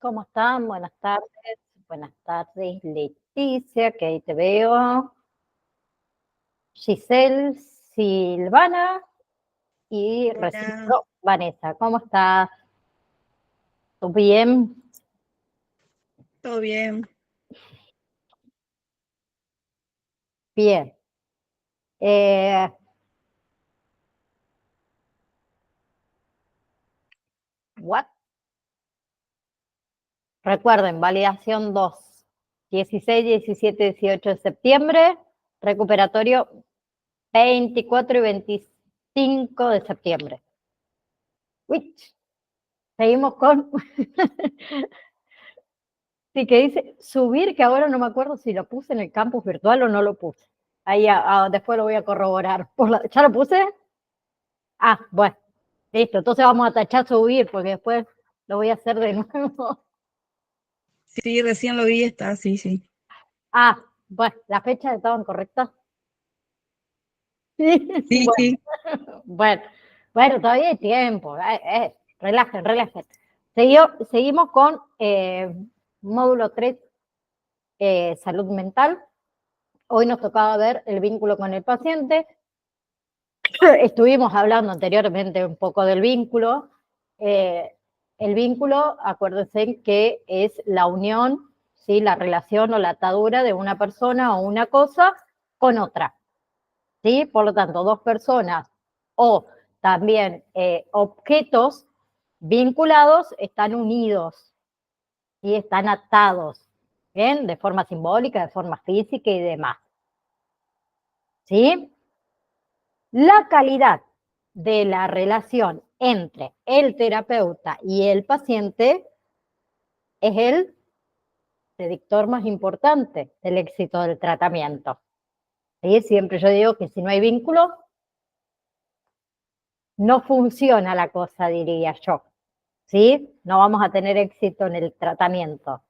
¿Cómo están? Buenas tardes. Buenas tardes, Leticia, que ahí te veo. Giselle, Silvana y recién Hola, Vanessa. ¿Cómo estás? ¿Todo bien? ¿todo bien? Bien. Eh, what? Recuerden, validación 2. 16, 17, 18 de septiembre. Recuperatorio 24 y 25 de septiembre. Uy, seguimos con... Sí, que dice subir, que ahora no me acuerdo si lo puse en el campus virtual o no lo puse. Ahí después lo voy a corroborar. ¿Ya lo puse? Ah, bueno, listo. Entonces vamos a tachar subir porque después lo voy a hacer de nuevo. Sí, recién lo vi, está, sí. Ah, bueno, las fechas estaban correctas. Sí, Sí, sí. bueno, bueno, todavía hay tiempo. Relajen, relajen. Seguimos con módulo 3, salud mental. Hoy nos tocaba ver el vínculo con el paciente. Estuvimos hablando anteriormente un poco del vínculo. El vínculo, acuérdense que es la unión, ¿sí? La relación o la atadura de una persona o una cosa con otra. ¿Sí? Por lo tanto, dos personas o también objetos vinculados están unidos y están atados, ¿bien? De forma simbólica, de forma física y demás. ¿Sí? La calidad de la relación entre el terapeuta y el paciente es el predictor más importante del éxito del tratamiento. ¿Sí? Siempre yo digo que si no hay vínculo, no funciona la cosa, diría yo. ¿Sí? No vamos a tener éxito en el tratamiento.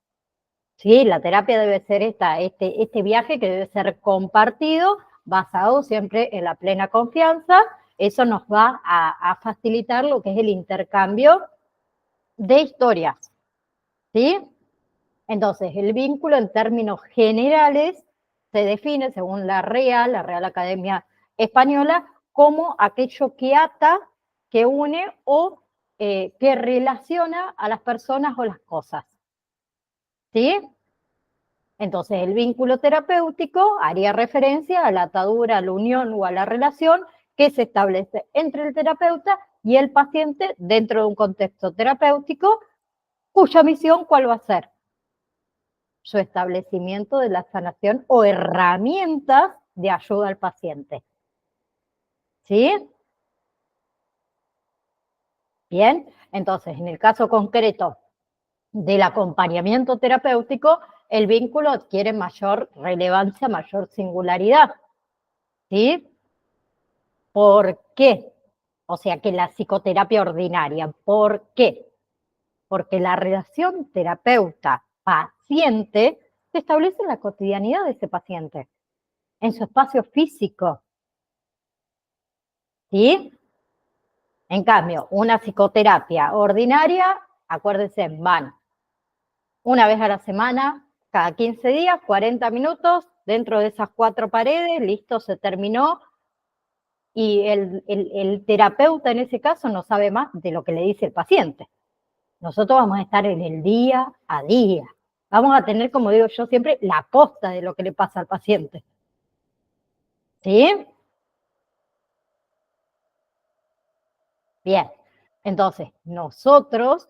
Sí, la terapia debe ser este viaje que debe ser compartido, basado siempre en la plena confianza. Eso nos va a facilitar lo que es el intercambio de historias. ¿Sí? Entonces, el vínculo en términos generales se define, según la Real Academia Española, como aquello que ata, que une o que relaciona a las personas o las cosas. ¿Sí? Entonces, el vínculo terapéutico haría referencia a la atadura, a la unión o a la relación que se establece entre el terapeuta y el paciente dentro de un contexto terapéutico, cuya misión, ¿cuál va a ser? Su establecimiento de la sanación o herramientas de ayuda al paciente. ¿Sí? Bien, entonces, en el caso concreto del acompañamiento terapéutico, el vínculo adquiere mayor relevancia, mayor singularidad. ¿Sí? ¿Por qué? O sea, que la psicoterapia ordinaria. ¿Por qué? Porque la relación terapeuta-paciente se establece en la cotidianidad de ese paciente, en su espacio físico. ¿Sí? En cambio, una psicoterapia ordinaria, acuérdense, van una vez a la semana, cada 15 días, 40 minutos, dentro de esas 4 paredes, listo, se terminó. Y el terapeuta en ese caso no sabe más de lo que le dice el paciente. Nosotros vamos a estar en el día a día. Vamos a tener, como digo yo siempre, la posta de lo que le pasa al paciente. ¿Sí? Bien. Entonces, nosotros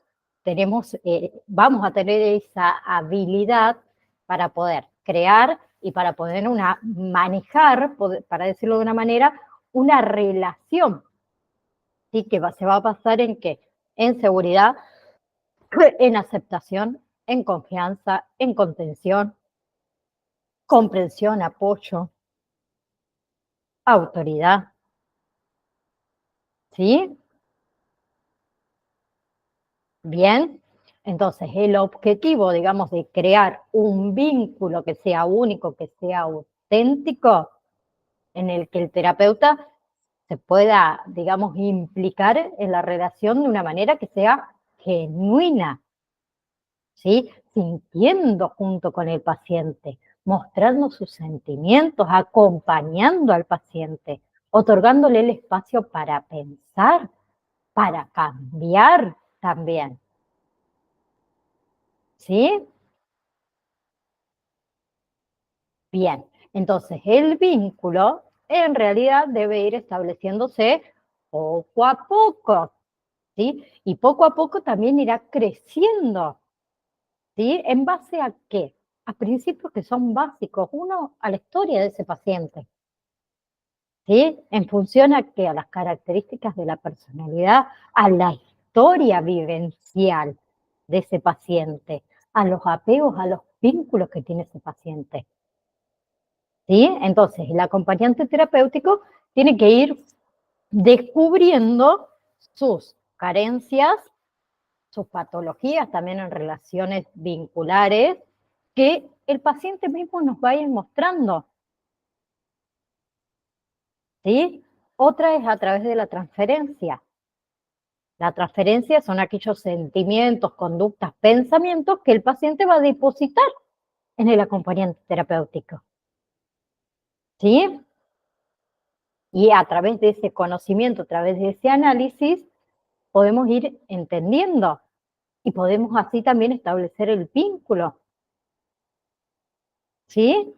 vamos a tener esa habilidad para poder crear y para poder manejar, para decirlo de una manera, una relación. ¿Sí? Que se va a basar en qué? En seguridad, en aceptación, en confianza, en contención, comprensión, apoyo, autoridad. ¿Sí? Bien. Entonces, el objetivo, digamos, de crear un vínculo que sea único, que sea auténtico, en el que el terapeuta se pueda, digamos, implicar en la relación de una manera que sea genuina. ¿sí? Sintiendo junto con el paciente, mostrando sus sentimientos, acompañando al paciente, otorgándole el espacio para pensar, para cambiar también. ¿Sí? Bien, entonces el vínculo en realidad debe ir estableciéndose poco a poco, ¿sí? Y poco a poco también irá creciendo, ¿sí? ¿En base a qué? A principios que son básicos. Uno, a la historia de ese paciente, ¿sí? En función a qué, a las características de la personalidad, a la historia vivencial de ese paciente, a los apegos, a los vínculos que tiene ese paciente. ¿Sí? Entonces, el acompañante terapéutico tiene que ir descubriendo sus carencias, sus patologías también en relaciones vinculares, que el paciente mismo nos va a ir mostrando. ¿Sí? Otra es a través de la transferencia. La transferencia son aquellos sentimientos, conductas, pensamientos que el paciente va a depositar en el acompañante terapéutico. ¿Sí? Y a través de ese conocimiento, a través de ese análisis, podemos ir entendiendo y podemos así también establecer el vínculo. ¿Sí?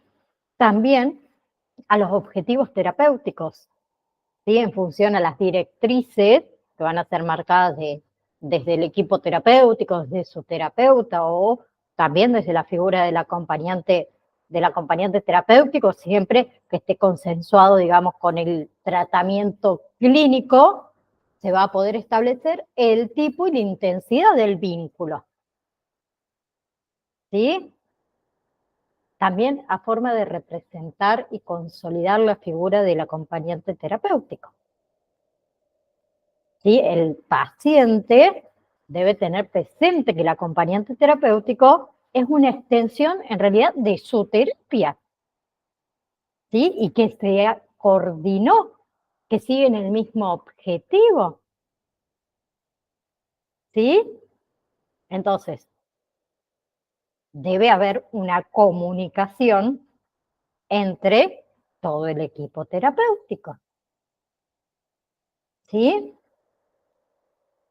También a los objetivos terapéuticos, ¿sí? En función a las directrices que van a ser marcadas desde el equipo terapéutico, desde su terapeuta o también desde la figura del acompañante terapéutico, siempre que esté consensuado, digamos, con el tratamiento clínico, se va a poder establecer el tipo y la intensidad del vínculo. ¿Sí? También a forma de representar y consolidar la figura del acompañante terapéutico. ¿Sí? El paciente debe tener presente que el acompañante terapéutico es una extensión, en realidad, de su terapia, ¿sí? Y que se coordinó, que siguen el mismo objetivo, ¿sí? Entonces, debe haber una comunicación entre todo el equipo terapéutico, ¿sí?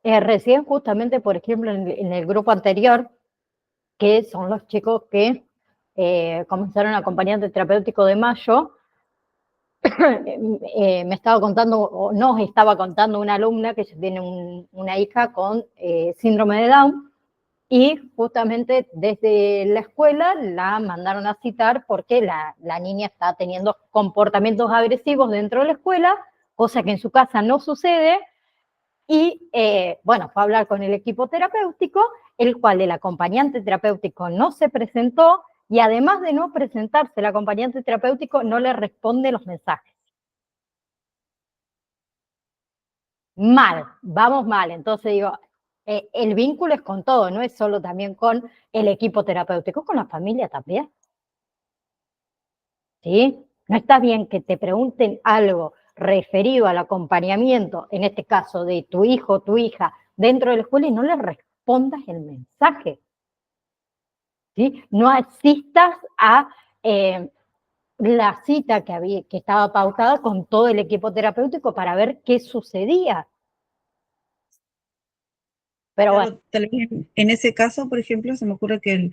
Recién justamente, por ejemplo, en el grupo anterior, que son los chicos que comenzaron acompañante terapéutico de mayo, me estaba contando, o nos estaba contando una alumna que tiene una hija con síndrome de Down, y justamente desde la escuela la mandaron a citar porque la niña está teniendo comportamientos agresivos dentro de la escuela, cosa que en su casa no sucede. Y bueno, fue a hablar con el equipo terapéutico, el cual el acompañante terapéutico no se presentó y además de no presentarse, el acompañante terapéutico no le responde los mensajes. Mal, vamos mal. Entonces digo, el vínculo es con todo, no es solo también con el equipo terapéutico, es con la familia también. ¿Sí? No está bien que te pregunten algo referido al acompañamiento, en este caso de tu hijo o tu hija, dentro de la escuela y no le respondas el mensaje. ¿Sí? No asistas a la cita que estaba pautada con todo el equipo terapéutico para ver qué sucedía. Pero Claro, bueno, tal vez en ese caso, por ejemplo, se me ocurre que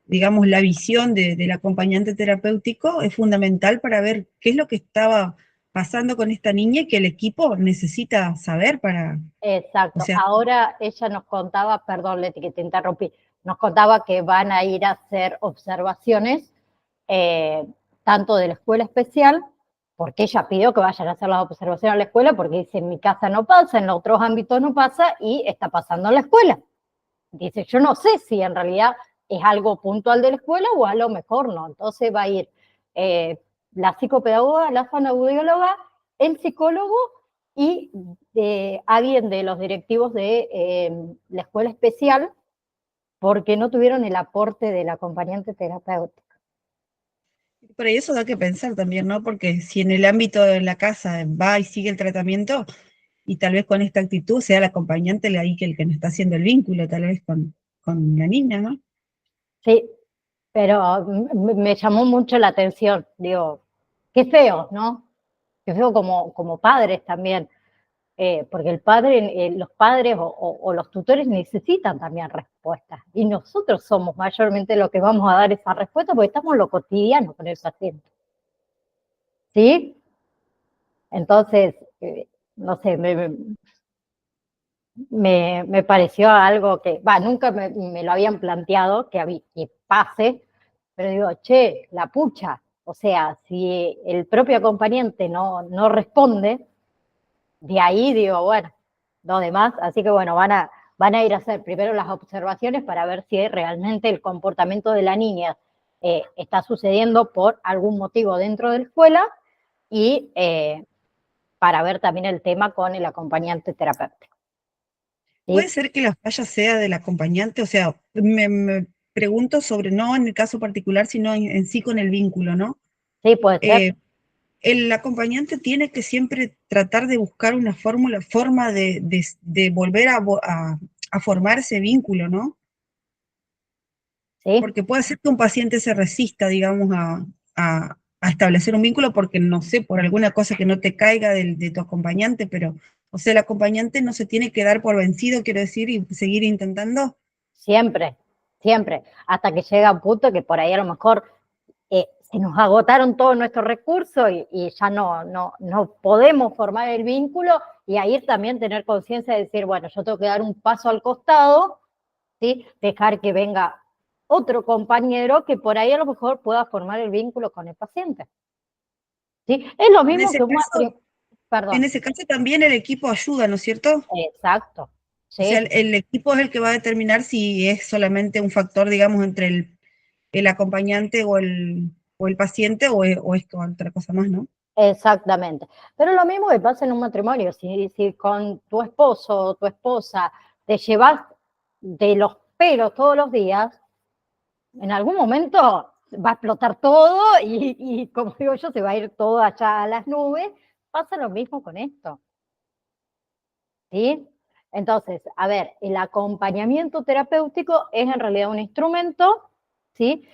digamos, la visión del acompañante terapéutico es fundamental para ver qué es lo que estaba pasando con esta niña y que el equipo necesita saber para, o exacto. sea, Ahora ella nos contaba, perdón Leti que te interrumpí, nos contaba que van a ir a hacer observaciones eh, tanto de la escuela especial, porque ella pidió que vayan a hacer las observaciones a la escuela, porque dice, en mi casa no pasa, en otros ámbitos no pasa, y está pasando en la escuela. Dice, yo no sé si en realidad es algo puntual de la escuela o a lo mejor no. Entonces va a ir la psicopedagoga, la fonoaudióloga, el psicólogo y alguien de los directivos de la escuela especial, porque no tuvieron el aporte del acompañante terapéutico. por ahí eso da que pensar también, ¿no? Porque si en el ámbito de la casa va y sigue el tratamiento, y tal vez con esta actitud sea el acompañante ahí que el que no está haciendo el vínculo, tal vez con la niña, ¿no? Sí, pero me llamó mucho la atención, digo, qué feo, ¿no? Qué feo como padres también, porque los padres o los tutores necesitan también respuestas, y nosotros somos mayormente los que vamos a dar esa respuesta porque estamos en lo cotidiano con el paciente, ¿sí? Entonces, no sé, me pareció algo que, nunca me lo habían planteado, que pase, pero digo, che, la pucha, o sea, si el propio acompañante no responde, de ahí digo, bueno, lo demás, así que bueno, van a ir a hacer primero las observaciones para ver si realmente el comportamiento de la niña está sucediendo por algún motivo dentro de la escuela y para ver también el tema con el acompañante terapéutico. Puede ¿Sí? ser que la falla sea del acompañante, o sea, me pregunto sobre, no en el caso particular, sino en sí con el vínculo, ¿no? Sí, puede ser. Eh, el acompañante tiene que siempre tratar de buscar una forma de volver a formar ese vínculo, ¿no? Sí, Porque puede ser que un paciente se resista, digamos, a establecer un vínculo porque, no sé, por alguna cosa que no te caiga de tu acompañante, pero, o sea, el acompañante no se tiene que dar por vencido, quiero decir, y seguir intentando. siempre, siempre, hasta que llega un punto que por ahí a lo mejor se nos agotaron todos nuestros recursos y ya no podemos formar el vínculo, y ahí también tener conciencia de decir, bueno, yo tengo que dar un paso al costado, ¿sí? Dejar que venga otro compañero que por ahí a lo mejor pueda formar el vínculo con el paciente. ¿Sí? Es lo En mismo ese que un caso, matrimonio. en Perdón, ese caso también el equipo ayuda, ¿no es cierto? exacto, O sea, ¿sí? el equipo es el que va a determinar si es solamente un factor, digamos, entre el acompañante o el paciente o es otra cosa más, ¿no? Exactamente. Pero lo mismo que pasa en un matrimonio, si con tu esposo o tu esposa te llevas de los pelos todos los días, en algún momento va a explotar todo y como digo yo, se va a ir todo allá a las nubes. Pasa lo mismo con esto, ¿sí? Entonces, a ver, el acompañamiento terapéutico es en realidad un instrumento, ¿sí?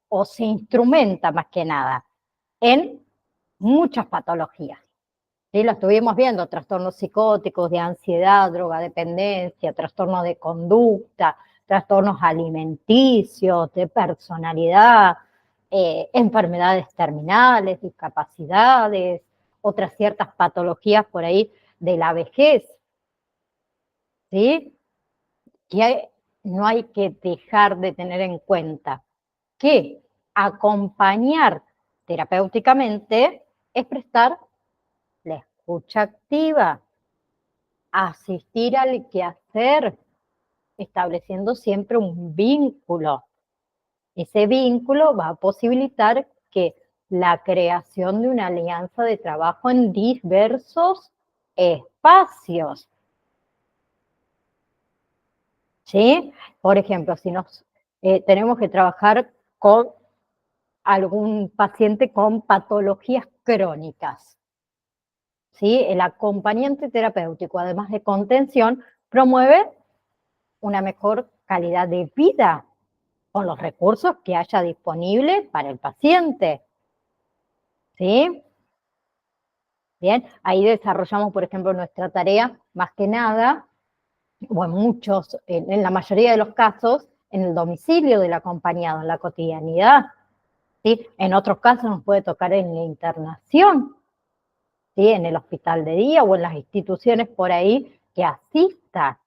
O se instrumenta más que nada en muchas patologías. Sí, lo estuvimos viendo, trastornos psicóticos, de ansiedad, drogadependencia, trastornos de conducta, trastornos alimenticios, de personalidad, enfermedades terminales, discapacidades, otras ciertas patologías por ahí de la vejez, ¿sí? No hay que dejar de tener en cuenta que acompañar terapéuticamente es prestar la escucha activa, asistir al quehacer, estableciendo siempre un vínculo. Ese vínculo va a posibilitar que la creación de una alianza de trabajo en diversos espacios. ¿Sí? Por ejemplo, si tenemos que trabajar con algún paciente con patologías crónicas, ¿sí? El acompañante terapéutico, además de contención, promueve una mejor calidad de vida con los recursos que haya disponibles para el paciente. ¿Sí? Bien, ahí desarrollamos, por ejemplo, nuestra tarea, más que nada, o en la mayoría de los casos, en el domicilio del acompañado, en la cotidianidad. ¿Sí? En otros casos nos puede tocar en la internación, ¿sí? En el hospital de día o en las instituciones por ahí que asista.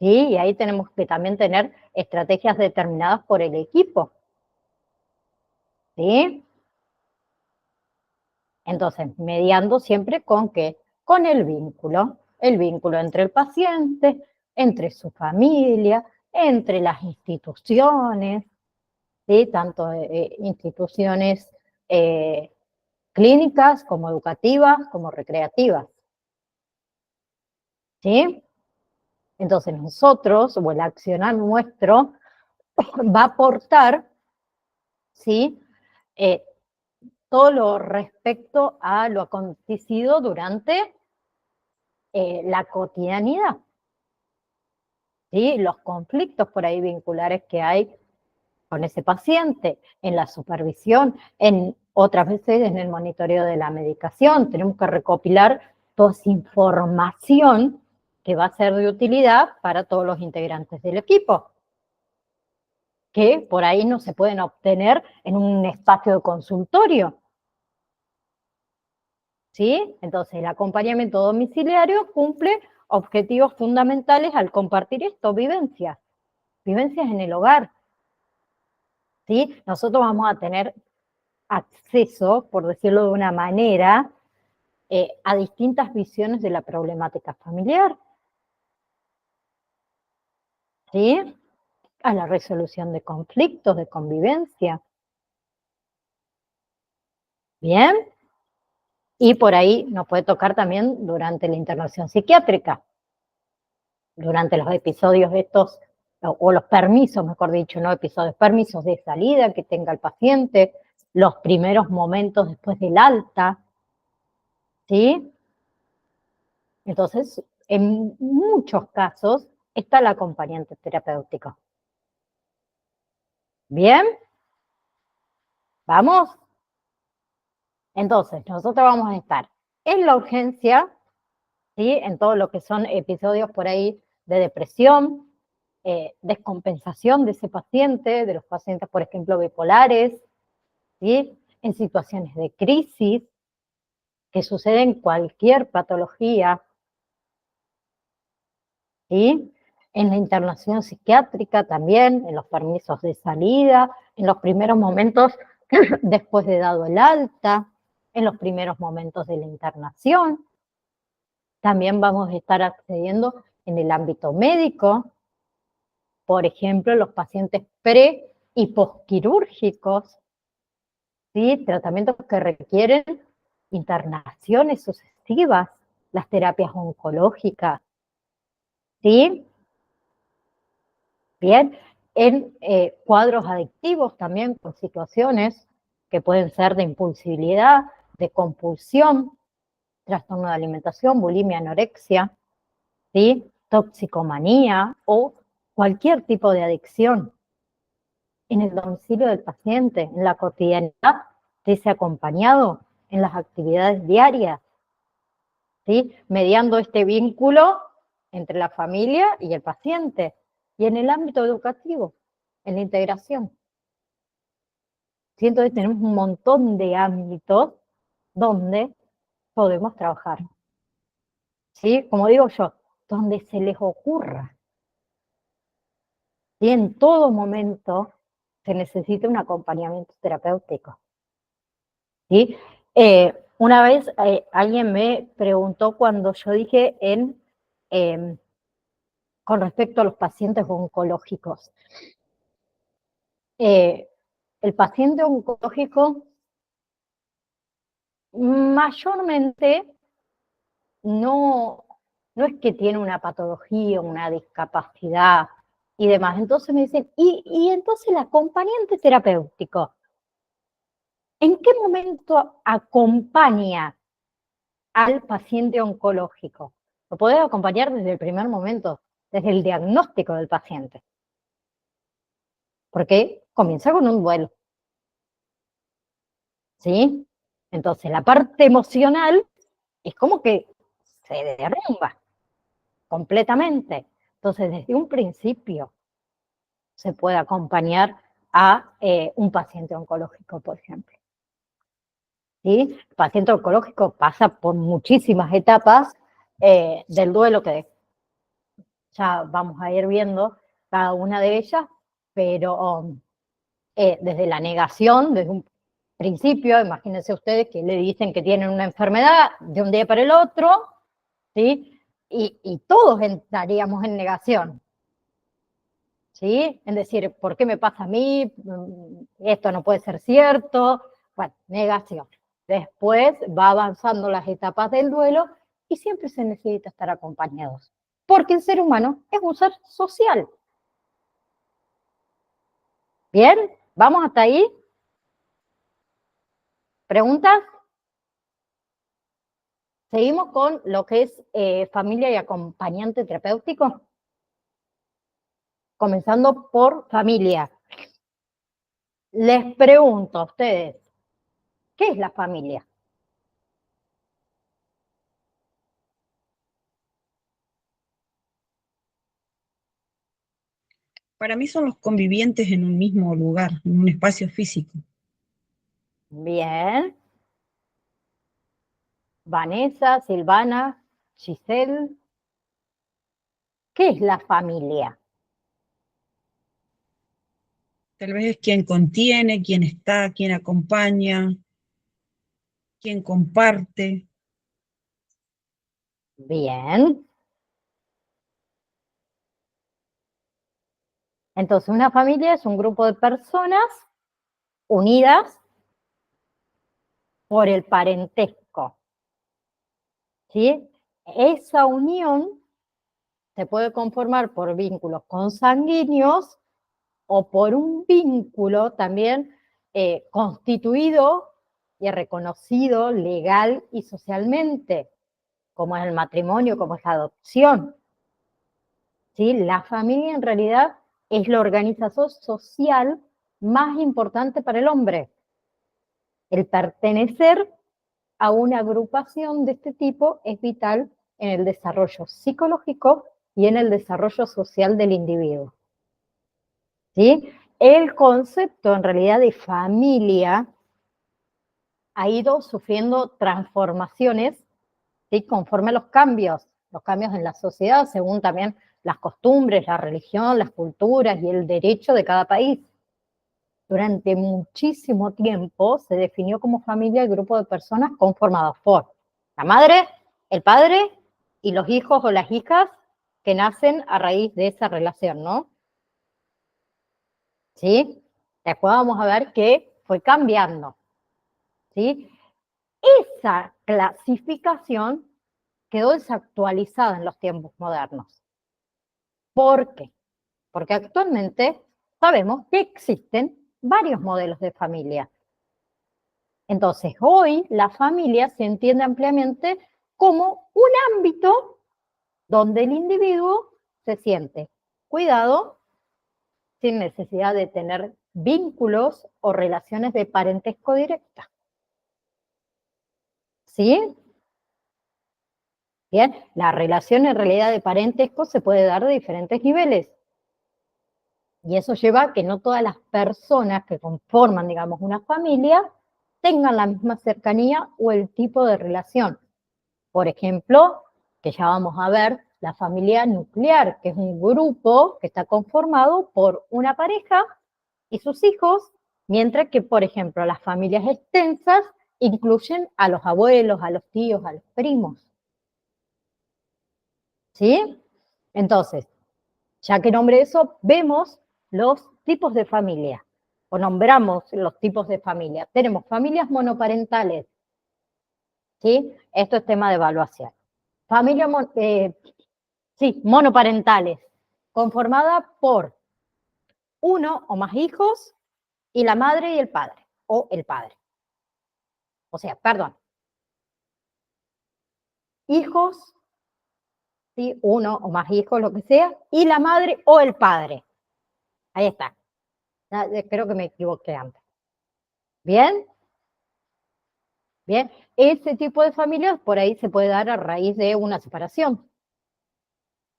¿Sí? Y ahí tenemos que también tener estrategias determinadas por el equipo. ¿Sí? Entonces, mediando siempre con qué, con el vínculo entre el paciente, entre su familia, entre las instituciones, ¿sí? Tanto instituciones eh, clínicas como educativas, como recreativas. ¿Sí? Entonces nosotros, o el accionar nuestro, va a aportar, ¿sí? Eh, todo lo respecto a lo acontecido durante la cotidianidad. ¿sí? Los conflictos por ahí vinculares que hay con ese paciente, en la supervisión, en otras veces en el monitoreo de la medicación. Tenemos que recopilar toda esa información que va a ser de utilidad para todos los integrantes del equipo, que por ahí no se pueden obtener en un espacio de consultorio. ¿Sí? Entonces, el acompañamiento domiciliario cumple objetivos fundamentales al compartir esto, vivencias en el hogar. ¿Sí? Nosotros vamos a tener acceso, por decirlo de una manera, a distintas visiones de la problemática familiar. ¿Sí? A la resolución de conflictos, de convivencia. ¿Bien? Y por ahí nos puede tocar también durante la internación psiquiátrica, durante los episodios estos, o los permisos, mejor dicho, no episodios, permisos de salida que tenga el paciente, los primeros momentos después del alta, ¿sí? Entonces, en muchos casos está el acompañante terapéutico. ¿Bien? ¿Vamos? Entonces, nosotros vamos a estar en la urgencia, ¿sí? En todo lo que son episodios por ahí de depresión, descompensación de ese paciente, de los pacientes, por ejemplo, bipolares, ¿sí? En situaciones de crisis, que suceden en cualquier patología, ¿sí? En la internación psiquiátrica también, en los permisos de salida, en los primeros momentos después de dado el alta, en los primeros momentos de la internación. También vamos a estar accediendo en el ámbito médico, por ejemplo, los pacientes pre y posquirúrgicos, ¿sí? Tratamientos que requieren internaciones sucesivas, las terapias oncológicas, ¿sí? Bien, en cuadros adictivos también con situaciones que pueden ser de impulsividad, de compulsión, trastorno de alimentación, bulimia, anorexia, ¿sí? Toxicomanía o cualquier tipo de adicción. En el domicilio del paciente, en la cotidianidad, de ese acompañado, en las actividades diarias, ¿sí? Mediando este vínculo entre la familia y el paciente. Y en el ámbito educativo, en la integración. ¿Sí? Entonces tenemos un montón de ámbitos donde podemos trabajar. ¿Sí? Como digo yo, donde se les ocurra. Y en todo momento se necesita un acompañamiento terapéutico. ¿Sí? Una vez alguien me preguntó cuando yo dije con respecto a los pacientes oncológicos. El paciente oncológico mayormente no es que tiene una patología, una discapacidad y demás. Entonces me dicen, ¿y entonces el acompañante terapéutico? ¿En qué momento acompaña al paciente oncológico? Lo podés acompañar desde el primer momento, desde el diagnóstico del paciente. Porque comienza con un duelo. ¿Sí? Entonces la parte emocional es como que se derrumba completamente. Entonces desde un principio se puede acompañar a un paciente oncológico, por ejemplo. ¿Sí? El paciente oncológico pasa por muchísimas etapas del duelo que ya vamos a ir viendo cada una de ellas, pero desde la negación, desde un principio, imagínense ustedes que le dicen que tienen una enfermedad de un día para el otro, ¿sí? Y todos entraríamos en negación, ¿sí? En decir, ¿por qué me pasa a mí? Esto no puede ser cierto. Bueno, negación. Después va avanzando las etapas del duelo y siempre se necesita estar acompañados, porque el ser humano es un ser social. ¿Bien? ¿Vamos hasta ahí? ¿Preguntas? Seguimos con lo que es familia y acompañante terapéutico. comenzando por familia. Les pregunto a ustedes, ¿qué es la familia? Para mí son los convivientes en un mismo lugar, en un espacio físico. Bien. Vanessa, Silvana, Giselle, ¿qué es la familia? Tal vez es quien contiene, quien está, quien acompaña, quien comparte. Bien. Entonces, una familia es un grupo de personas unidas por el parentesco, ¿sí? Esa unión se puede conformar por vínculos consanguíneos o por un vínculo también constituido y reconocido legal y socialmente, como es el matrimonio, como es la adopción. ¿Sí? La familia en realidad es la organización social más importante para el hombre. El pertenecer a una agrupación de este tipo es vital en el desarrollo psicológico y en el desarrollo social del individuo. ¿Sí? El concepto en realidad de familia ha ido sufriendo transformaciones, ¿sí? Conforme a los cambios en la sociedad, según también las costumbres, la religión, las culturas y el derecho de cada país. Durante muchísimo tiempo se definió como familia el grupo de personas conformados por la madre, el padre y los hijos o las hijas que nacen a raíz de esa relación, ¿no? ¿Sí? Después vamos a ver que fue cambiando, ¿sí? Esa clasificación quedó desactualizada en los tiempos modernos. ¿Por qué? Porque actualmente sabemos que existen varios modelos de familia. Entonces, hoy la familia se entiende ampliamente como un ámbito donde el individuo se siente cuidado sin necesidad de tener vínculos o relaciones de parentesco directa. ¿Sí? Bien, la relación en realidad de parentesco se puede dar de diferentes niveles. Y eso lleva a que no todas las personas que conforman, digamos, una familia tengan la misma cercanía o el tipo de relación. Por ejemplo, que ya vamos a ver, la familia nuclear, que es un grupo que está conformado por una pareja y sus hijos, mientras que, por ejemplo, las familias extensas incluyen a los abuelos, a los tíos, a los primos. ¿Sí? Entonces, ya que nombré eso, vemos los tipos de familia, o nombramos los tipos de familia. Tenemos familias monoparentales, ¿sí? Esto es tema de evaluación. Familia, sí, monoparentales, conformada por uno o más hijos y la madre y el padre, o el padre. O sea, perdón, hijos, ¿sí? Uno o más hijos, lo que sea, y la madre o el padre. Ahí está. Creo que me equivoqué antes. ¿Bien? Bien. Ese tipo de familias por ahí se puede dar a raíz de una separación,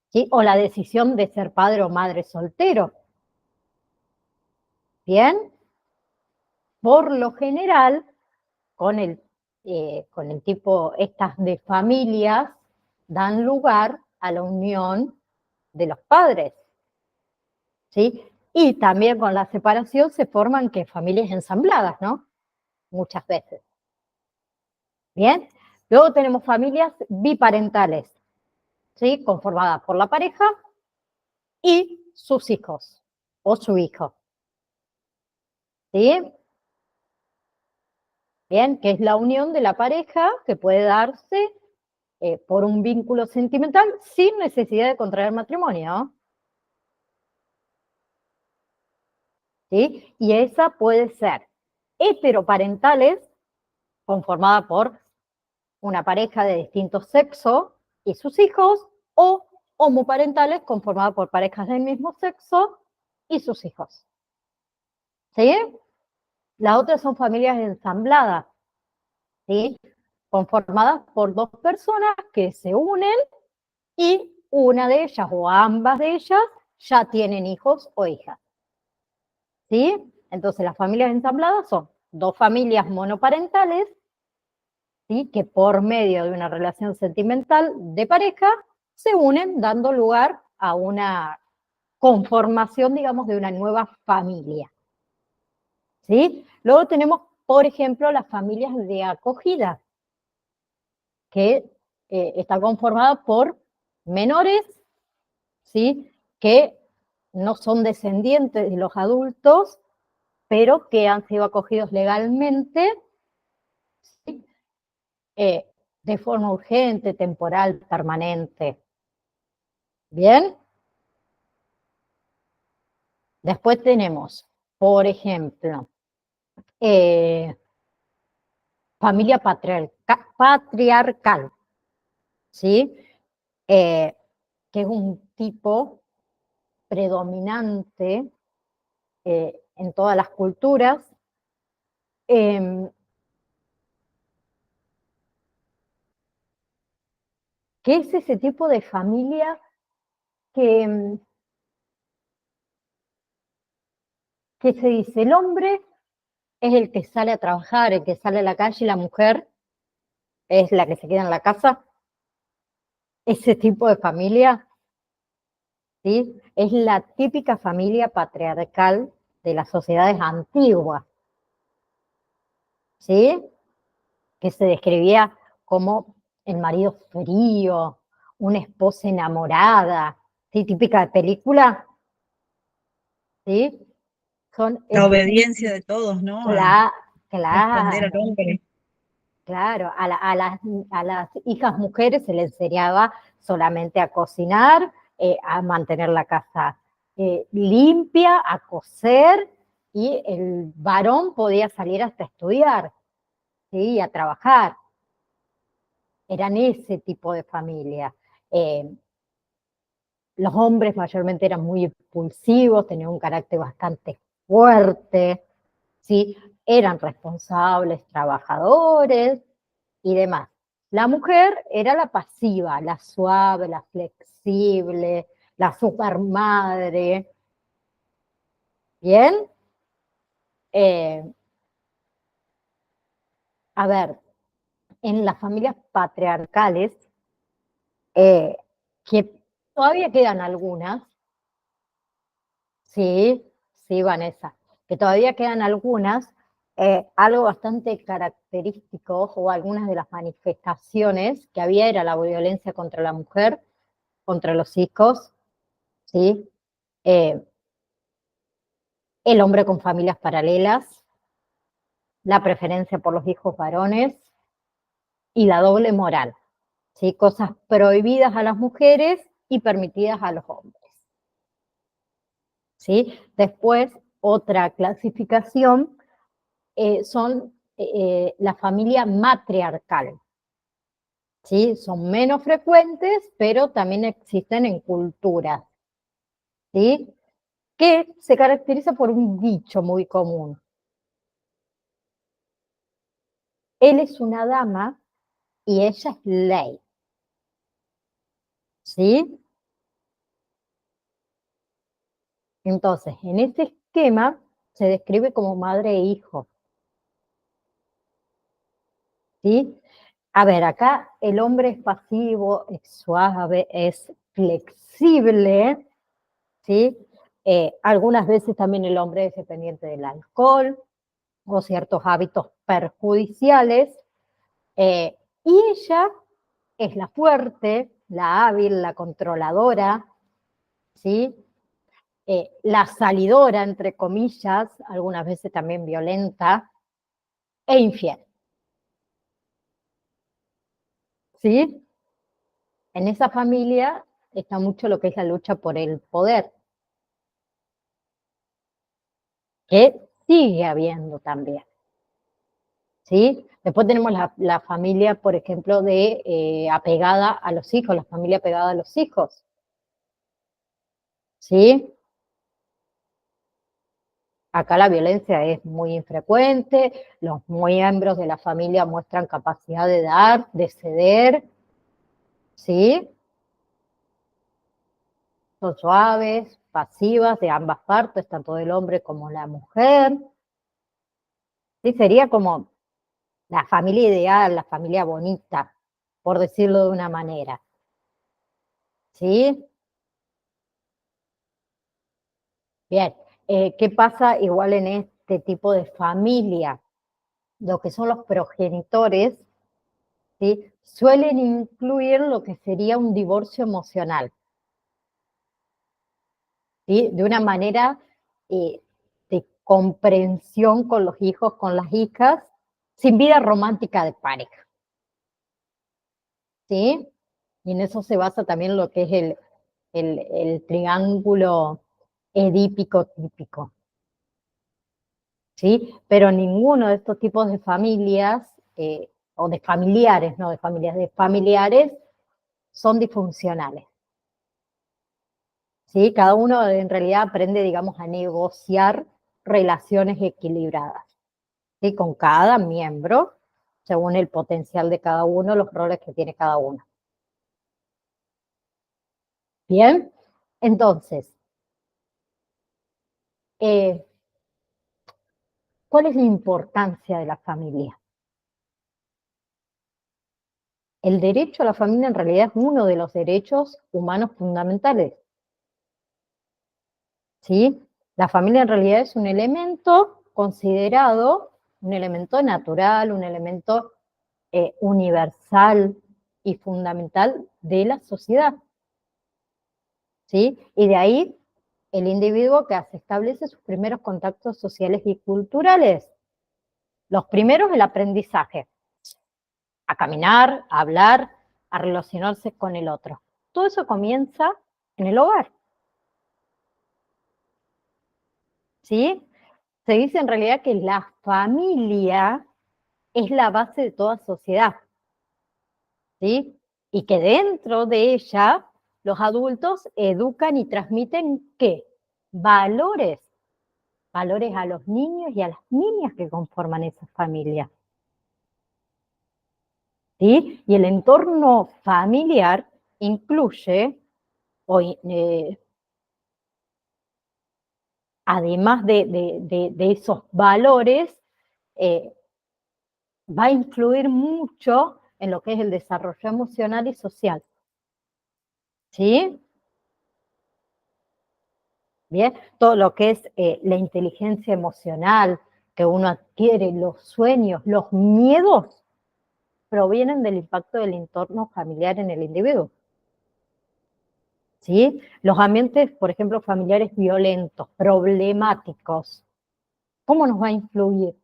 ¿sí? O la decisión de ser padre o madre soltero. Bien. Por lo general, con el tipo estas de familias, dan lugar a la unión de los padres, ¿sí? Y también con la separación se forman que familias ensambladas, ¿no? Muchas veces. Bien. Luego tenemos familias biparentales, ¿sí? Conformadas por la pareja y sus hijos o su hijo, ¿sí? Bien, que es la unión de la pareja que puede darse por un vínculo sentimental sin necesidad de contraer matrimonio, ¿sí? Y esa puede ser heteroparentales, conformada por una pareja de distinto sexo y sus hijos, o homoparentales conformadas por parejas del mismo sexo y sus hijos. ¿Sí? Las otras son familias ensambladas, ¿sí? Conformadas por dos personas que se unen y una de ellas o ambas de ellas ya tienen hijos o hijas. ¿Sí? Entonces las familias ensambladas son dos familias monoparentales, ¿sí? Que por medio de una relación sentimental de pareja se unen dando lugar a una conformación, digamos, de una nueva familia. ¿Sí? Luego tenemos, por ejemplo, las familias de acogida, que está conformada por menores, ¿sí? Que no son descendientes de los adultos, pero que han sido acogidos legalmente, ¿sí? De forma urgente, temporal, permanente. ¿Bien? Después tenemos, por ejemplo, familia patriarcal, ¿sí? Que es un tipo predominante en todas las culturas, eh, que es ese tipo de familia que, que se dice, el hombre es el que sale a trabajar, el que sale a la calle, y la mujer es la que se queda en la casa. Ese tipo de familia, ¿sí? Es la típica familia patriarcal de las sociedades antiguas, ¿sí? Que se describía como el marido frío, una esposa enamorada, ¿sí? Típica de película, ¿sí? Son La ese tipo, obediencia de todos, ¿no? A responder al claro, hombre. claro, a las hijas mujeres se les enseñaba solamente a cocinar, a mantener la casa limpia, a coser, y el varón podía salir hasta estudiar, ¿sí? A trabajar. Eran ese tipo de familia. Eh, los hombres mayormente eran muy impulsivos, tenían un carácter bastante fuerte, ¿sí? Eran responsables, trabajadores y demás. La mujer era la pasiva, la suave, la flexible, la supermadre. ¿Bien? Eh, a ver, en las familias patriarcales, eh, que todavía quedan algunas, sí, sí, Vanessa, que todavía quedan algunas, algo bastante característico o algunas de las manifestaciones que había era la violencia contra la mujer, contra los hijos, ¿sí? Eh, el hombre con familias paralelas, la preferencia por los hijos varones y la doble moral, ¿sí? Cosas prohibidas a las mujeres y permitidas a los hombres, ¿sí? Después, otra clasificación son la familia matriarcal, ¿sí? Son menos frecuentes, pero también existen en culturas, ¿sí? Que se caracteriza por un dicho muy común. Él es una dama y ella es ley, ¿sí? Entonces, en este esquema se describe como madre e hijo, ¿sí? A ver, acá el hombre es pasivo, es suave, es flexible, ¿sí? Algunas veces también el hombre es dependiente del alcohol o ciertos hábitos perjudiciales, y ella es la fuerte, la hábil, la controladora, ¿sí? La salidora, entre comillas, algunas veces también violenta e infiel, ¿sí? En esa familia está mucho lo que es la lucha por el poder, que sigue habiendo también, ¿sí? Después tenemos la familia, por ejemplo, de apegada a los hijos, la familia apegada a los hijos, ¿sí? Acá la violencia es muy infrecuente, los miembros de la familia muestran capacidad de dar, de ceder, ¿sí? Son suaves, pasivas de ambas partes, tanto del hombre como la mujer. ¿Sí? Sería como la familia ideal, la familia bonita, por decirlo de una manera. ¿Sí? Bien. ¿Qué pasa igual en este tipo de familia? Lo que son los progenitores, ¿sí? Suelen incluir lo que sería un divorcio emocional, ¿sí? De una manera de comprensión con los hijos, con las hijas, sin vida romántica de pareja, ¿sí? Y en eso se basa también lo que es el triángulo edípico típico, ¿sí? Pero ninguno de estos tipos de familias, o de familiares, no de familias, de familiares, son disfuncionales, ¿sí? Cada uno en realidad aprende, digamos, a negociar relaciones equilibradas, ¿sí? Con cada miembro, según el potencial de cada uno, los roles que tiene cada uno. Bien, entonces, eh, ¿cuál es la importancia de la familia? El derecho a la familia en realidad es uno de los derechos humanos fundamentales, ¿sí? La familia en realidad es un elemento considerado, un elemento natural, un elemento universal y fundamental de la sociedad, ¿sí? Y de ahí el individuo que establece sus primeros contactos sociales y culturales. Los primeros, el aprendizaje, a caminar, a hablar, a relacionarse con el otro. Todo eso comienza en el hogar, ¿sí? Se dice en realidad que la familia es la base de toda sociedad, ¿sí? Y que dentro de ella los adultos educan y transmiten ¿qué? Valores, valores a los niños y a las niñas que conforman esa familia, ¿sí? Y el entorno familiar incluye, o, además de esos valores, eh, va a influir mucho en lo que es el desarrollo emocional y social, ¿sí? Bien, todo lo que es la inteligencia emocional que uno adquiere, los sueños, los miedos, provienen del impacto del entorno familiar en el individuo, ¿sí? Los ambientes, por ejemplo, familiares violentos, problemáticos, ¿cómo nos va a influir?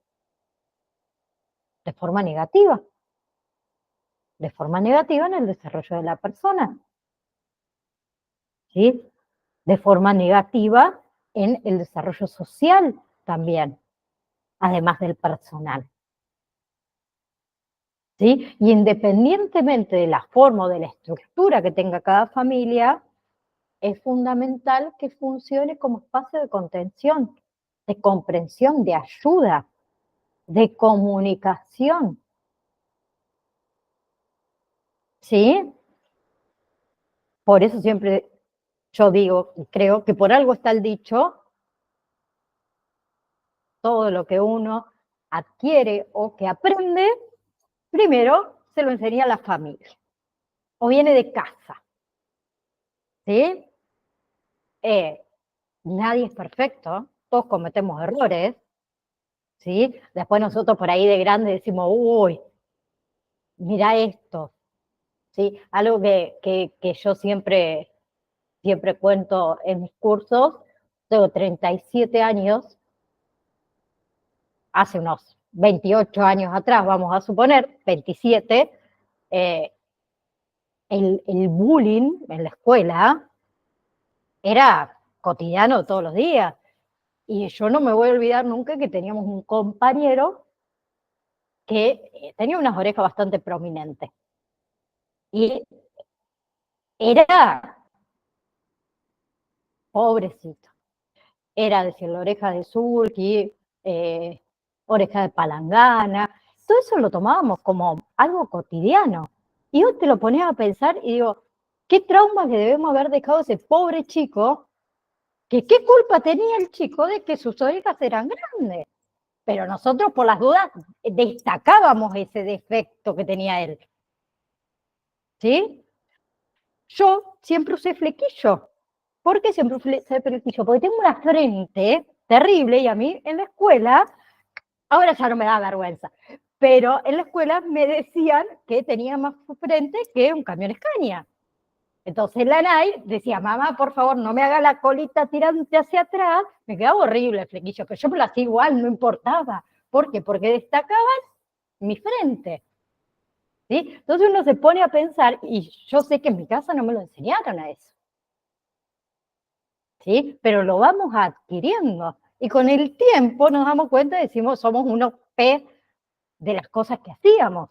De forma negativa, de forma negativa en el desarrollo de la persona, ¿sí? De forma negativa en el desarrollo social también, además del personal, ¿sí? Y independientemente de la forma o de la estructura que tenga cada familia, es fundamental que funcione como espacio de contención, de comprensión, de ayuda, de comunicación, ¿sí? Por eso siempre yo digo y creo que por algo está el dicho, todo lo que uno adquiere o que aprende, primero se lo enseña a la familia o viene de casa, ¿sí? Eh, Nadie es perfecto, todos cometemos errores, ¿sí? Después nosotros por ahí de grande decimos, uy, mira esto, ¿sí? Algo que yo siempre cuento en mis cursos, tengo 37 años, hace unos 28 años atrás, vamos a suponer, 27, eh, el bullying en la escuela era cotidiano todos los días. Y yo no me voy a olvidar nunca que teníamos un compañero que tenía unas orejas bastante prominentes. Y era pobrecito. Era decir, la oreja de Sulky, oreja de palangana, todo eso lo tomábamos como algo cotidiano. Y hoy te lo pones a pensar y digo, ¿qué trauma le debemos haber dejado a ese pobre chico? Que qué culpa tenía el chico de que sus orejas eran grandes. Pero nosotros por las dudas destacábamos ese defecto que tenía él. ¿Sí? Yo siempre usé flequillo. ¿Por qué siempre usé flequillo? Porque tengo una frente terrible y a mí en la escuela, ahora ya no me da vergüenza, pero en la escuela me decían que tenía más frente que un camión Scania. Entonces la Nay decía, mamá, por favor, no me haga la colita tirante hacia atrás. Me quedaba horrible el flequillo, pero yo me lo hacía igual, no importaba. ¿Por qué? Porque destacaba mi frente. ¿Sí? Entonces uno se pone a pensar, y yo sé que en mi casa no me lo enseñaron a eso. ¿Sí? Pero lo vamos adquiriendo. Y con el tiempo nos damos cuenta y decimos, somos unos P de las cosas que hacíamos.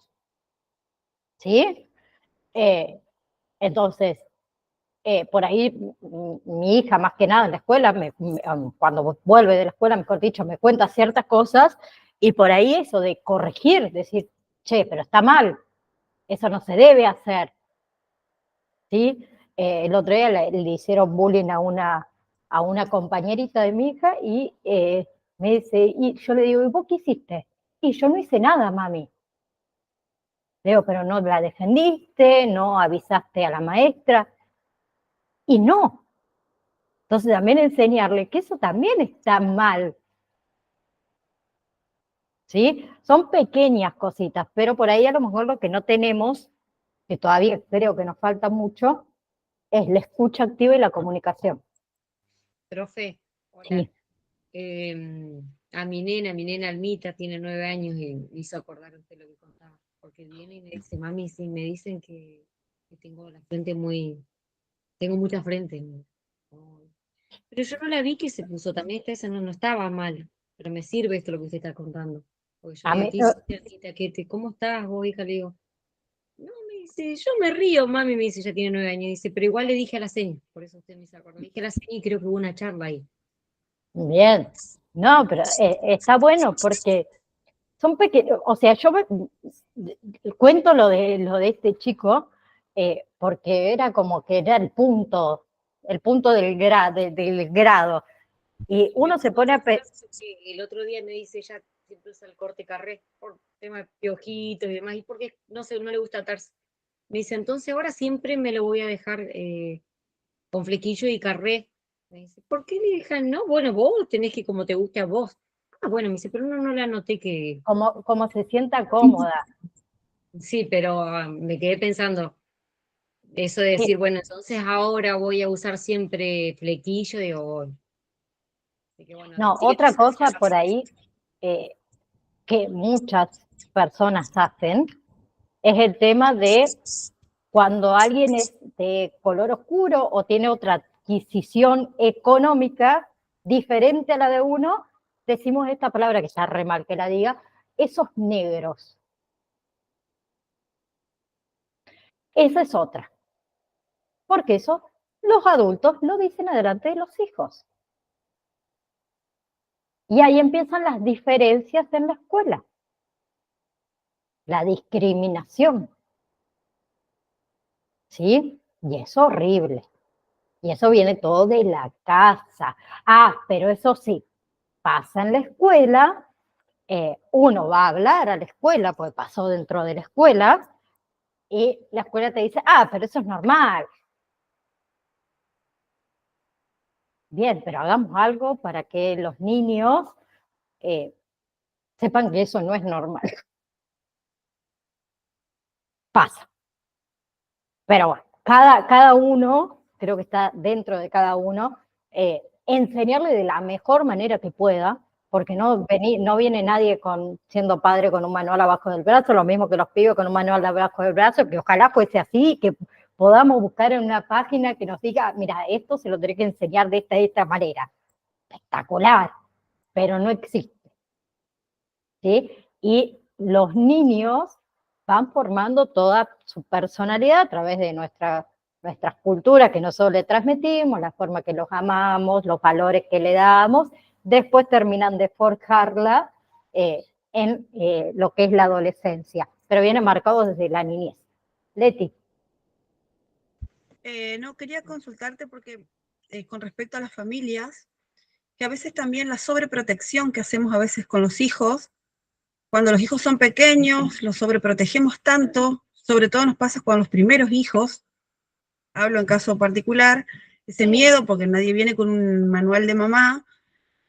¿Sí? Entonces, por ahí mi hija, más que nada en la escuela, cuando vuelve de la escuela, mejor dicho, me cuenta ciertas cosas, y por ahí eso de corregir, decir, che, pero está mal, eso no se debe hacer. ¿Sí? El otro día le hicieron bullying a una compañerita de mi hija y me dice, y yo le digo, ¿y vos qué hiciste? Y yo no hice nada, mami. Le digo, pero no la defendiste, no avisaste a la maestra. Y no. Entonces también enseñarle que eso también está mal. ¿Sí? Son pequeñas cositas, pero por ahí a lo mejor lo que no tenemos, que todavía creo que nos falta mucho, es la escucha activa y la comunicación. Profe, hola. Sí. A mi nena Almita tiene 9 años y me hizo acordar usted lo que contaba, porque viene y me dice, mami, sí, me dicen que tengo la frente tengo mucha frente. Oh. Pero yo no la vi que se puso, también esa no estaba mal, pero me sirve esto lo que usted está contando. Porque yo A le digo, mí, ¿qué hiciste, Almita? ¿Cómo estás vos, hija? Le digo, no, me dice, yo me río, mami, me dice, ya tiene 9 años, dice, pero igual le dije a la seña, por eso usted me hizo acordar, le dije a la seña y creo que hubo una charla ahí. bien, no, pero está bueno porque son pequeños, o sea, cuento lo de este chico porque era como que era el punto del grado. Y Me uno se gustó pone esa a frase que el otro día me dice, ya siempre usa el corte carré por tema de piojitos y demás, y porque no sé, no le gusta atarse. Me dice, entonces ahora siempre me lo voy a dejar con flequillo y carré. Me dice, ¿por qué le dejan? No, bueno, vos tenés que como te guste a vos. Ah, bueno, me dice, pero no le anoté que. como se sienta cómoda. Sí, pero me quedé pensando, eso de Sí. decir, bueno, entonces ahora voy a usar siempre flequillo, digo, así que bueno, No, así que otra cosa por ahí eh, que muchas personas hacen es el tema de cuando alguien es de color oscuro o tiene otra adquisición económica diferente a la de uno, decimos esta palabra que está re mal que la diga, esos negros. Esa es otra. Porque eso los adultos lo dicen adelante de los hijos. Y ahí empiezan las diferencias en la escuela, la discriminación. ¿Sí? Y es horrible. Y eso viene todo de la casa. Ah, pero eso sí, pasa en la escuela, uno va a hablar a la escuela, pues pasó dentro de la escuela, y la escuela te dice, ah, pero eso es normal. Bien, pero hagamos algo para que los niños sepan que eso no es normal. Pasa. Pero bueno, cada uno, creo que está dentro de cada uno, enseñarle de la mejor manera que pueda, porque no viene nadie siendo padre con un manual abajo del brazo, lo mismo que los pibes con un manual abajo del brazo, que ojalá fuese así, que podamos buscar en una página que nos diga, mira, esto se lo tenés que enseñar de esta manera. Espectacular, pero no existe. ¿Sí? Y los niños van formando toda su personalidad a través de nuestra nuestras culturas que nosotros le transmitimos, la forma que los amamos, los valores que le damos, después terminan de forjarla en lo que es la adolescencia, pero viene marcado desde la niñez. Leti. No, quería consultarte porque con respecto a las familias, que a veces también la sobreprotección que hacemos a veces con los hijos, cuando los hijos son pequeños, los sobreprotegemos tanto, sobre todo nos pasa con los primeros hijos, hablo en caso particular, ese miedo porque nadie viene con un manual de mamá,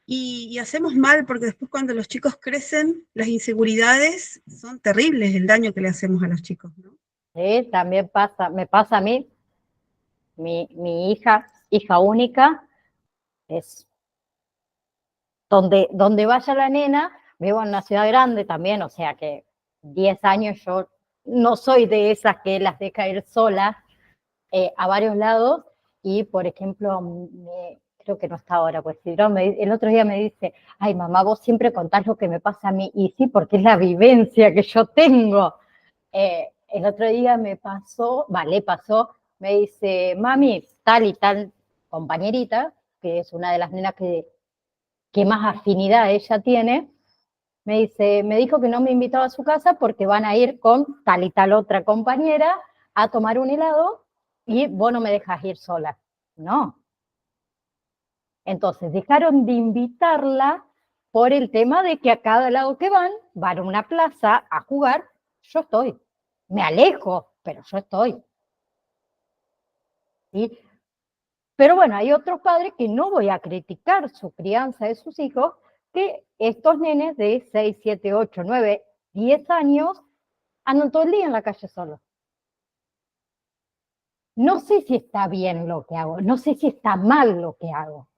y hacemos mal porque después cuando los chicos crecen, las inseguridades son terribles, el daño que le hacemos a los chicos, ¿no? Sí, también pasa, me pasa a mí, mi hija única, es donde vaya la nena, vivo en una ciudad grande también, o sea que 10 años yo no soy de esas que las deja ir solas a varios lados, y por ejemplo, creo que no está ahora, pues si no, el otro día me dice, ay mamá, vos siempre contás lo que me pasa a mí, y sí, porque es la vivencia que yo tengo. El otro día me pasó, le pasó, me dice, mami, tal y tal compañerita, que es una de las nenas que más afinidad ella tiene, me dice, me dijo que no me invitaba a su casa porque van a ir con tal y tal otra compañera a tomar un helado y vos no me dejas ir sola. No. Entonces dejaron de invitarla por el tema de que a cada lado que van a una plaza a jugar, yo estoy. Me alejo, pero yo estoy. ¿Sí? Pero bueno, hay otros padres que no voy a criticar su crianza de sus hijos, que estos nenes de 6, 7, 8, 9, 10 años andan todo el día en la calle solos. No sé si está bien lo que hago, no sé si está mal lo que hago.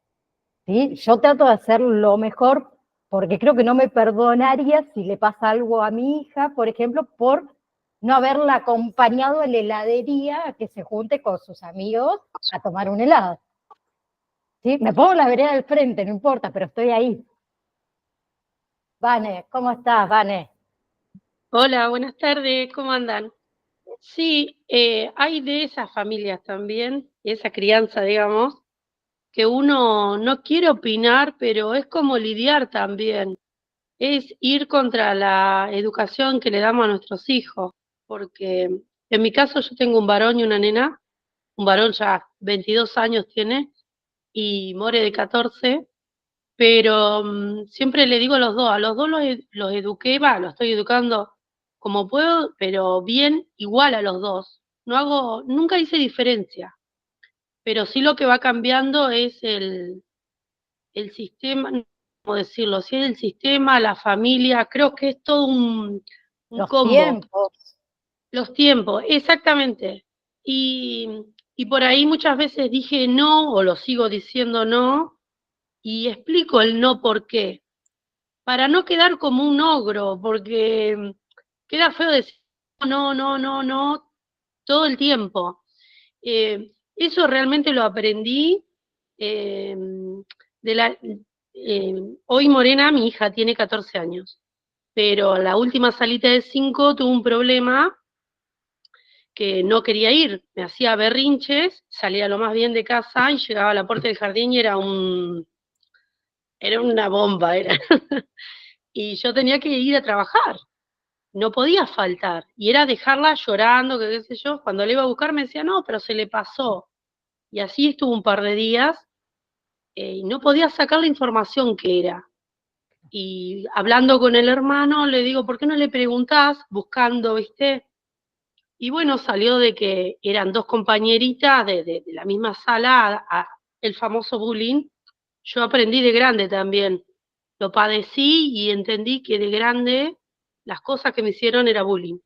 ¿Sí? Yo trato de hacer lo mejor porque creo que no me perdonaría si le pasa algo a mi hija, por ejemplo, por no haberla acompañado en la heladería a que se junte con sus amigos a tomar un helado. ¿Sí? Me pongo en la vereda del frente, no importa, pero estoy ahí. Vane, ¿cómo estás, Vane? Hola, buenas tardes, ¿cómo andan? Sí, hay de esas familias también, esa crianza, digamos, que uno no quiere opinar, pero es como lidiar también, es ir contra la educación que le damos a nuestros hijos, porque en mi caso yo tengo un varón y una nena, un varón ya 22 años tiene y More de 14, pero siempre le digo a los dos los eduqué, los estoy educando como puedo, pero bien, igual a los dos. Nunca hice diferencia, pero sí lo que va cambiando es el sistema, no sé cómo decirlo, si es el sistema, la familia, creo que es todo un Los combo. tiempos. Los tiempos, exactamente. Y por ahí muchas veces dije no, o lo sigo diciendo no, y explico el no por qué para no quedar como un ogro, porque queda feo decir no, no, no, no, todo el tiempo. Eso realmente lo aprendí eh, de la... hoy Morena, mi hija, tiene 14 años, pero la última salita de 5 tuvo un problema que no quería ir, me hacía berrinches, salía lo más bien de casa y llegaba a la puerta del jardín y era una bomba, era. Y yo tenía que ir a trabajar, no podía faltar, y era dejarla llorando, que qué sé yo, cuando le iba a buscar me decía, no, pero se le pasó, y así estuvo un par de días, y no podía sacar la información que era, y hablando con el hermano, le digo, ¿por qué no le preguntás, buscando, viste? Y bueno, salió de que eran dos compañeritas de la misma sala, el famoso bullying. Yo aprendí de grande también, lo padecí y entendí que de grande las cosas que me hicieron era bullying.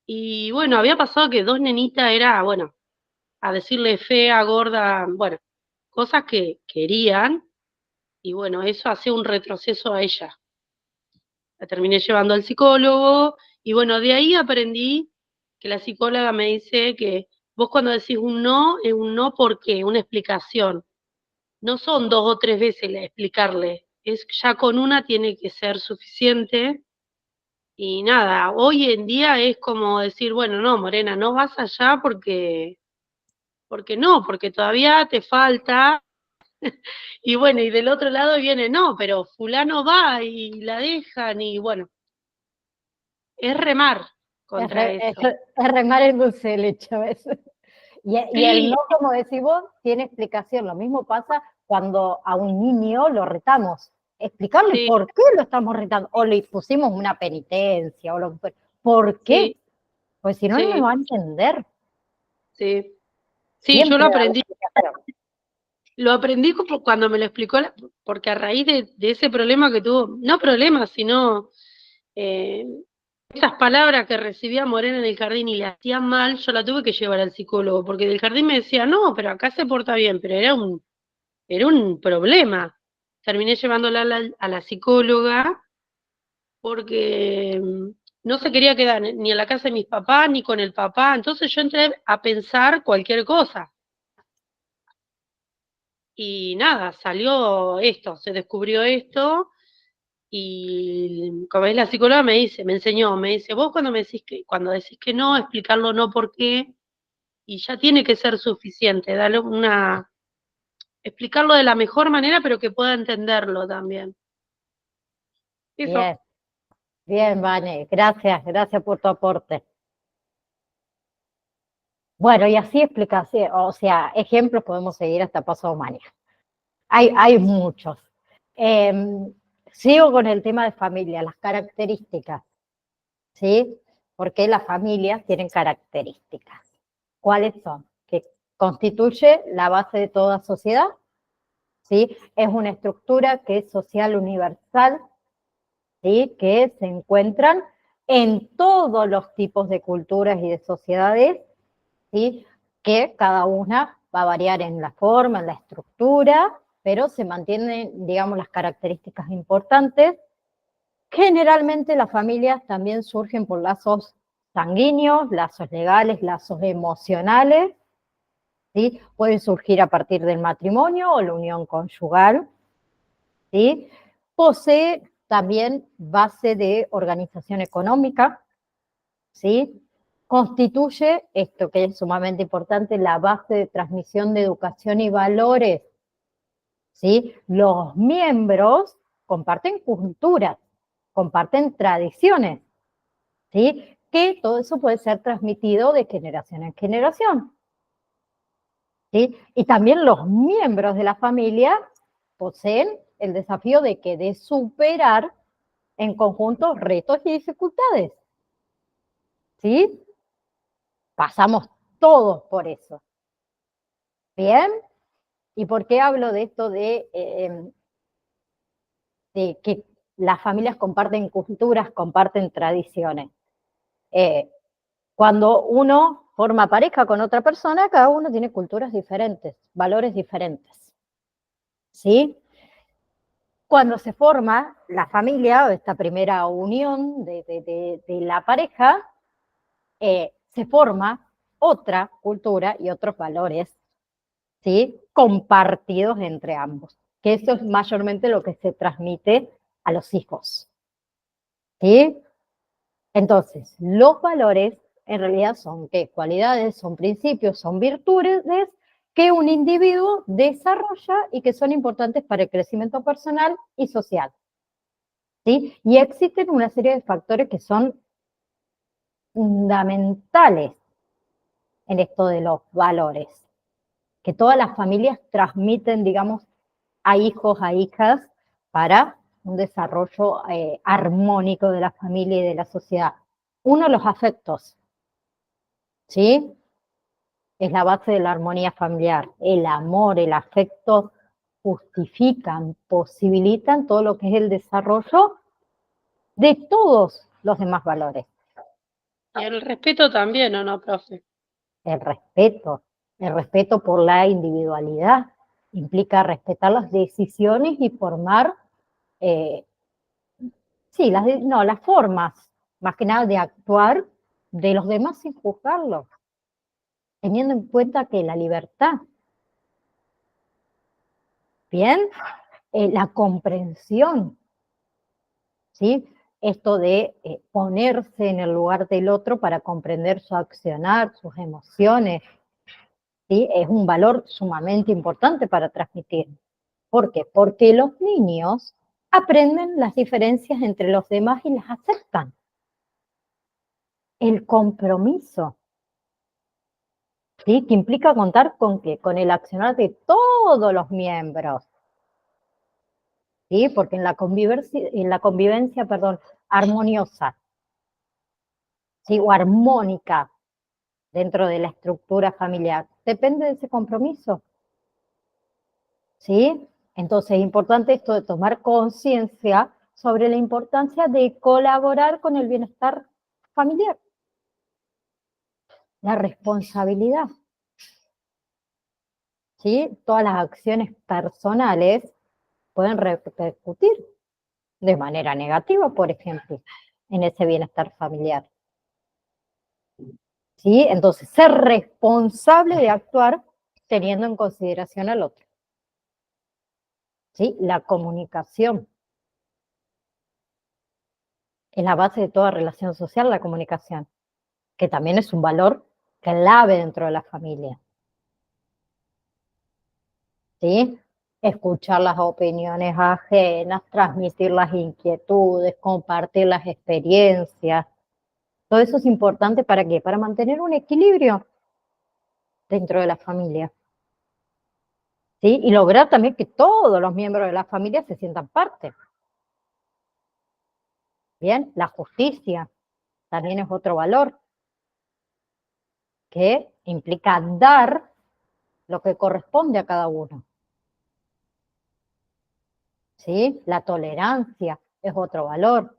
Y bueno, había pasado que dos nenitas era, bueno, a decirle fea, gorda, bueno, cosas que querían, y bueno, eso hacía un retroceso a ella. La terminé llevando al psicólogo, y bueno, de ahí aprendí que la psicóloga me dice que vos cuando decís un no, es un no porque una explicación. No son 2 o 3 veces explicarle, es ya con una tiene que ser suficiente. Y nada, hoy en día es como decir, bueno, no, Morena, no vas allá porque porque no, porque todavía te falta. Y bueno, y del otro lado viene, no, pero fulano va y la dejan y bueno, es remar contra eso. Es remar el dulce de leche a veces. Y el Sí, no, como decís vos, tiene explicación. Lo mismo pasa cuando a un niño lo retamos. Explicarle sí, por qué lo estamos retando. O le pusimos una penitencia. O lo que fuera. ¿Por qué? sí, Pues si no, no me sí, va a entender. sí. Sí, yo Siempre da la explicación. lo aprendí cuando me lo explicó, porque a raíz de ese problema que tuvo, no problema, sino eh, esas palabras que recibía Morena en el jardín y le hacían mal, yo la tuve que llevar al psicólogo, porque del jardín me decía, no, pero acá se porta bien, pero era un problema. Terminé llevándola a la psicóloga porque no se quería quedar ni en la casa de mis papás ni con el papá, entonces yo entré a pensar cualquier cosa. Y nada, salió esto, se descubrió esto, y como es la psicóloga me dice, me enseñó, me dice, vos cuando decís que no, explicarlo no por qué, y ya tiene que ser suficiente, explicarlo de la mejor manera, pero que pueda entenderlo también. Eso, Bien, bien, Vane. Gracias por tu aporte. Bueno, y así explicación, o sea, ejemplos podemos seguir hasta pasado mañana. Hay muchos. Sigo con el tema de familia, las características, ¿sí? Porque las familias tienen características. ¿Cuáles son? Que constituye la base de toda sociedad, ¿sí? Es una estructura que es social universal, ¿sí? Que se encuentran en todos los tipos de culturas y de sociedades, ¿sí? Que cada una va a variar en la forma, en la estructura, pero se mantienen, digamos, las características importantes. Generalmente las familias también surgen por lazos sanguíneos, lazos legales, lazos emocionales, ¿sí? Pueden surgir a partir del matrimonio o la unión conyugal, ¿sí? Posee también base de organización económica, ¿sí? Constituye, esto que es sumamente importante, la base de transmisión de educación y valores, ¿sí? Los miembros comparten culturas, comparten tradiciones, ¿sí? Que todo eso puede ser transmitido de generación en generación, ¿sí? Y también los miembros de la familia poseen el desafío de superar en conjunto retos y dificultades, ¿sí? Pasamos todos por eso. ¿Bien? ¿Y por qué hablo de esto de que las familias comparten culturas, comparten tradiciones? Cuando uno forma pareja con otra persona, cada uno tiene culturas diferentes, valores diferentes, ¿sí? Cuando se forma la familia, o esta primera unión de la pareja, se forma otra cultura y otros valores, ¿sí? Compartidos entre ambos, que eso es mayormente lo que se transmite a los hijos, ¿sí? Entonces, los valores en realidad son ¿qué? Cualidades, son principios, son virtudes que un individuo desarrolla y que son importantes para el crecimiento personal y social, ¿sí? Y existen una serie de factores que son fundamentales en esto de los valores, que todas las familias transmiten, digamos, a hijos, a hijas, para un desarrollo armónico de la familia y de la sociedad. Uno, los afectos, ¿sí? Es la base de la armonía familiar. El amor, el afecto justifican, posibilitan todo lo que es el desarrollo de todos los demás valores. y el respeto también, ¿o no, profe? El respeto por la individualidad, implica respetar las decisiones y formar, sí, las formas, más que nada de actuar de los demás sin juzgarlos, teniendo en cuenta que la libertad, bien, la comprensión, ¿sí? Esto de ponerse en el lugar del otro para comprender su accionar, sus emociones, ¿sí? Es un valor sumamente importante para transmitir. ¿Por qué? Porque los niños aprenden las diferencias entre los demás y las aceptan. El compromiso, ¿sí? Que implica contar con ¿qué? Con el accionar de todos los miembros, ¿sí? Porque en la convivencia, perdón, armoniosa, ¿sí? O armónica dentro de la estructura familiar, depende de ese compromiso, ¿sí? Entonces es importante esto de tomar conciencia sobre la importancia de colaborar con el bienestar familiar, la responsabilidad, ¿sí? Todas las acciones personales pueden repercutir de manera negativa, por ejemplo, en ese bienestar familiar, ¿sí? Entonces, ser responsable de actuar teniendo en consideración al otro, ¿sí? La comunicación es la base de toda relación social, la comunicación, que también es un valor clave dentro de la familia, ¿sí? Escuchar las opiniones ajenas, transmitir las inquietudes, compartir las experiencias. Todo eso es importante, ¿para qué? Para mantener un equilibrio dentro de la familia, ¿sí? Y lograr también que todos los miembros de la familia se sientan parte. Bien, la justicia también es otro valor que implica dar lo que corresponde a cada uno, ¿sí? La tolerancia es otro valor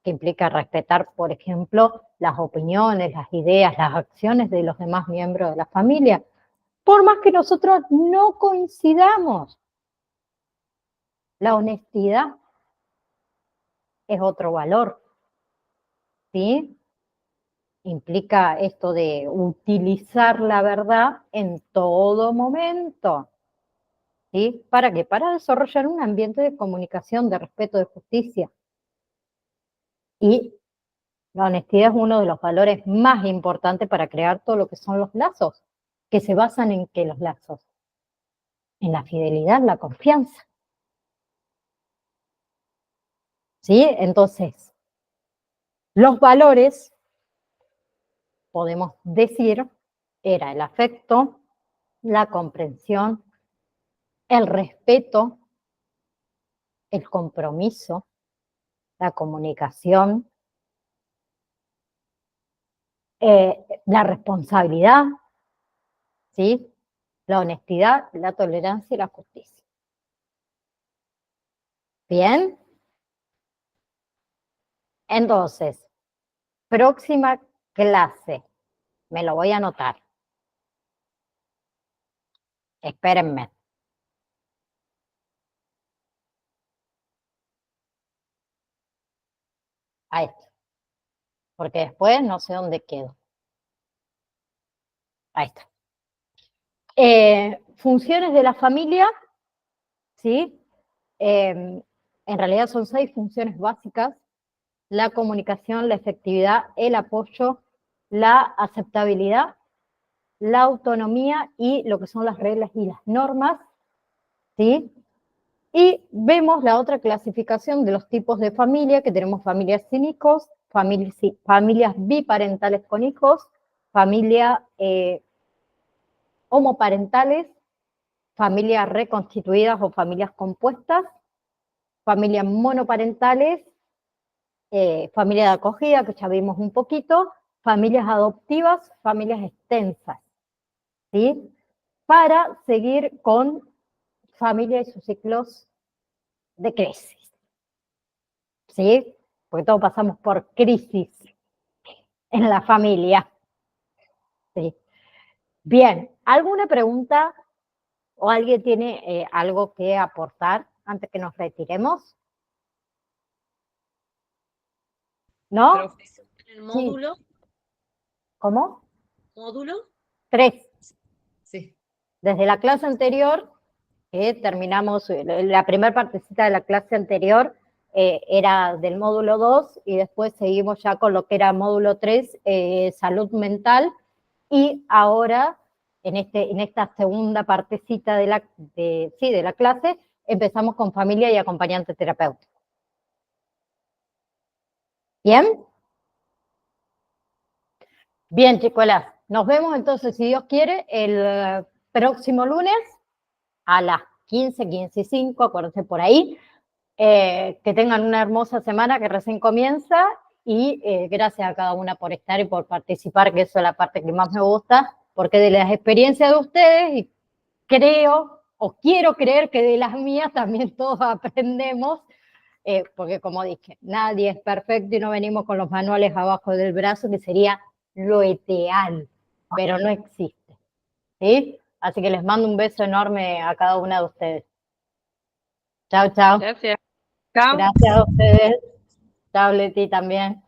que implica respetar, por ejemplo, las opiniones, las ideas, las acciones de los demás miembros de la familia, por más que nosotros no coincidamos. La honestidad es otro valor, ¿sí? Implica esto de utilizar la verdad en todo momento, ¿sí? ¿Para qué? Para desarrollar un ambiente de comunicación, de respeto, de justicia. Y la honestidad es uno de los valores más importantes para crear todo lo que son los lazos, que se basan en ¿qué los lazos? En la fidelidad, la confianza, ¿sí? Entonces, los valores, podemos decir, era el afecto, la comprensión, el respeto, el compromiso, la comunicación, la responsabilidad, ¿sí? La honestidad, la tolerancia y la justicia. Bien. Entonces, próxima clase, me lo voy a anotar. Espérenme. Ahí está. Porque después no sé dónde quedo. Ahí está. Funciones de la familia, ¿sí? En realidad son 6 funciones básicas: la comunicación, la efectividad, el apoyo, la aceptabilidad, la autonomía y lo que son las reglas y las normas, ¿sí? Y vemos la otra clasificación de los tipos de familia, que tenemos familias sin hijos, familias biparentales con hijos, familias homoparentales, familias reconstituidas o familias compuestas, familias monoparentales, familia de acogida, que ya vimos un poquito, familias adoptivas, familias extensas, ¿sí? Para seguir con familia y sus ciclos de crisis, ¿sí? Porque todos pasamos por crisis en la familia, ¿sí? Bien, ¿alguna pregunta o alguien tiene algo que aportar antes que nos retiremos? ¿No? Profesor, en el Sí. módulo, ¿Cómo? módulo, 3. sí. Desde la clase anterior, terminamos, la primera partecita de la clase anterior era del módulo 2 y después seguimos ya con lo que era módulo 3, salud mental, y ahora en esta segunda partecita de la clase, empezamos con familia y acompañante terapéutico. ¿Bien? Bien, chicuelas, nos vemos entonces, si Dios quiere, el próximo lunes a las 15:05, acuérdense por ahí. Que tengan una hermosa semana que recién comienza y gracias a cada una por estar y por participar, que eso es la parte que más me gusta, porque de las experiencias de ustedes, y creo o quiero creer que de las mías también todos aprendemos, porque como dije, nadie es perfecto y no venimos con los manuales abajo del brazo, que sería lo ideal, pero no existe, ¿sí? Así que les mando un beso enorme a cada una de ustedes. Chao, chao. Gracias. Chao. Gracias a ustedes. Chao, Leti, también.